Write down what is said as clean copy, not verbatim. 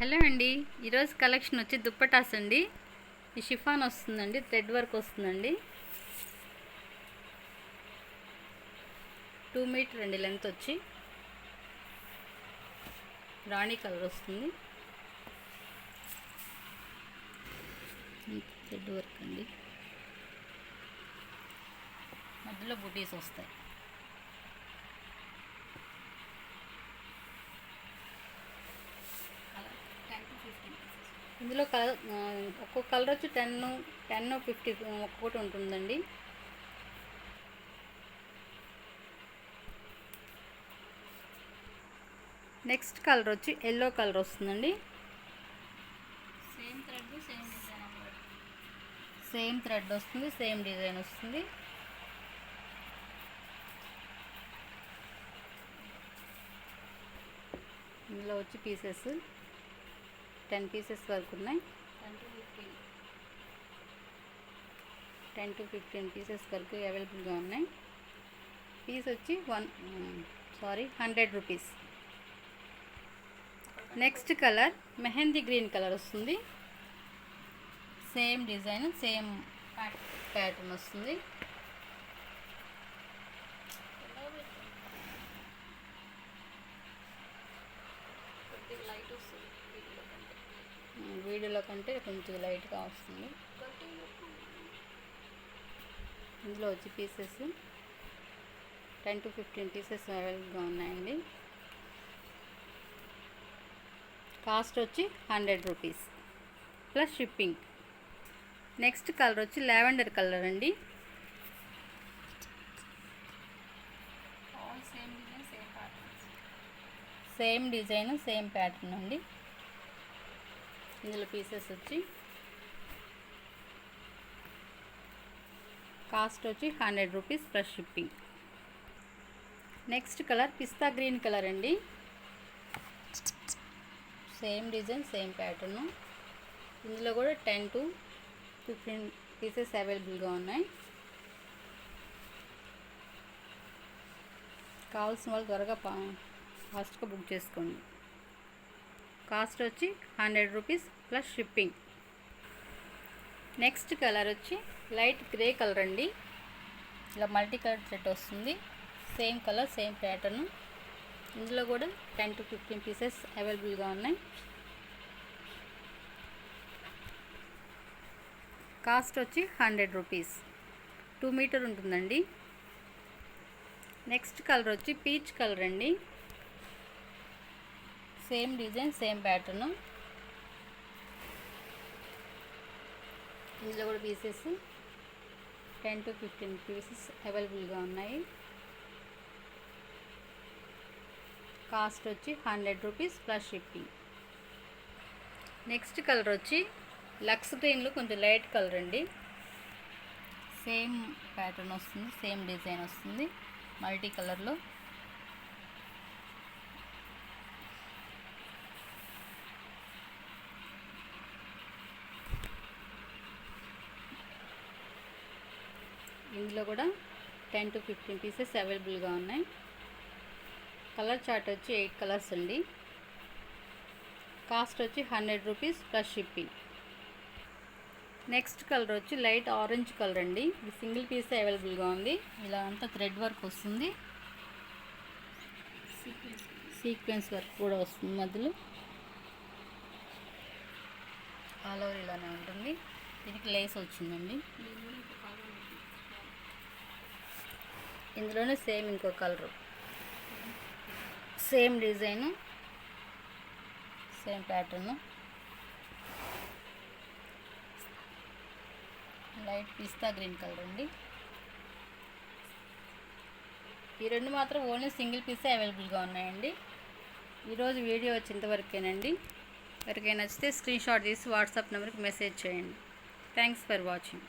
Hello అండి, ఈరోజు collection వచ్చి దుప్పటాస్ అండి. ఈ షిఫాన్ వస్తుందండి, థ్రెడ్ వర్క్ వస్తుందండి. 2 మీటర్ అండి లెంత్ వచ్చి. రాణి కలర్ వస్తుంది. థ్రెడ్ వర్క్ అండి, మధ్యలో బుటీస్ వస్తాయి. ఇందులో కలర్ ఒక్కొక్క కలర్ వచ్చి 10 50 ఒక్కొక్కటి ఉంటుందండి. నెక్స్ట్ కలర్ వచ్చి ఎల్లో కలర్ వస్తుందండి. సేమ్ థ్రెడ్ వస్తుంది, సేమ్ డిజైన్ వస్తుంది. ఇందులో వచ్చి పీసెస్ 10 పీసెస్ వరకు ఉన్నాయి. 10 to 15 పీసెస్ వరకు అవైలబుల్గా ఉన్నాయి. పీస్ వచ్చి 100 rupees. Next colour mehndi green colour వస్తుంది. సేమ్ డిజైన్, సేమ్ ప్యాటర్న్ వస్తుంది. వీడియోలో కంటే కొంచెం లైట్గా వస్తుంది. ఇందులో వచ్చి పీసెస్ 10 to 15 పీసెస్ అవైలబుల్గా ఉన్నాయండి. కాస్ట్ వచ్చి 100 rupees plus shipping. Next colour వచ్చి లావెండర్ కలర్ అండి. సేమ్ డిజైన్, సేమ్ ప్యాటర్న్ అండి. ఇందులో పీసెస్ వచ్చి కాస్ట్ వచ్చి 100 rupees plus shipping. Next colour pista green colour అండి. Same design, same pattern. ఇందులో కూడా 10 to 15 పీసెస్ అవైలబుల్గా ఉన్నాయి. కావాల్సిన వాళ్ళు త్వరగా ఫాస్ట్గా బుక్ చేసుకోండి. కాస్ట్ వచ్చి 100 rupees plus shipping. Next colour వచ్చి లైట్ గ్రే కలర్ అండి. ఇలా మల్టీ కలర్ సెట్ వస్తుంది. Same colour, same pattern. ఇందులో కూడా 10 to 15 పీసెస్ అవైలబుల్గా ఉన్నాయి. కాస్ట్ వచ్చి 100 రూపీస్. 2 మీటర్ ఉంటుందండి. నెక్స్ట్ కలర్ వచ్చి పీచ్ కలర్ అండి. Same design, same pattern. ఇందులో కూడా పీసెస్ 10 to 15 పీసెస్ అవైలబుల్గా ఉన్నాయి. కాస్ట్ వచ్చి 100 rupees plus shipping. Next colour వచ్చి లక్స్ గ్రీన్లో కొంచెం లైట్ కలర్ అండి. సేమ్ ప్యాటర్న్ వస్తుంది, సేమ్ డిజైన్ వస్తుంది, మల్టీ కలర్లో. ఇందులో కూడా 10 to 15 పీసెస్ అవైలబుల్గా ఉన్నాయి. కలర్ చార్ట్ వచ్చి 8 కలర్స్ అండి. కాస్ట్ వచ్చి 100 rupees plus shipping. Next colour వచ్చి లైట్ ఆరెంజ్ కలర్ అండి. ఇది సింగిల్ పీస్ అవైలబుల్గా ఉంది. ఇలా అంతా థ్రెడ్ వర్క్ వస్తుంది, సీక్వెన్స్ వర్క్ కూడా వస్తుంది మధ్యలో. ఆల్ ఓవర్ ఇలానే ఉంటుంది. దీనికి లేస్ వచ్చిందండి. ఇందులోనే సేమ్ ఇంకో colour, same design, same pattern. Light pista green colour అండి. ఈ రెండు మాత్రం ఓన్లీ సింగిల్ పీసే అవైలబుల్గా ఉన్నాయండి. ఈరోజు వీడియో వచ్చేంతవరకేనండి. ఎవరికైనా నచ్చితే స్క్రీన్ షాట్ తీసి వాట్సాప్ నెంబర్కి మెసేజ్ చేయండి. Thanks for watching.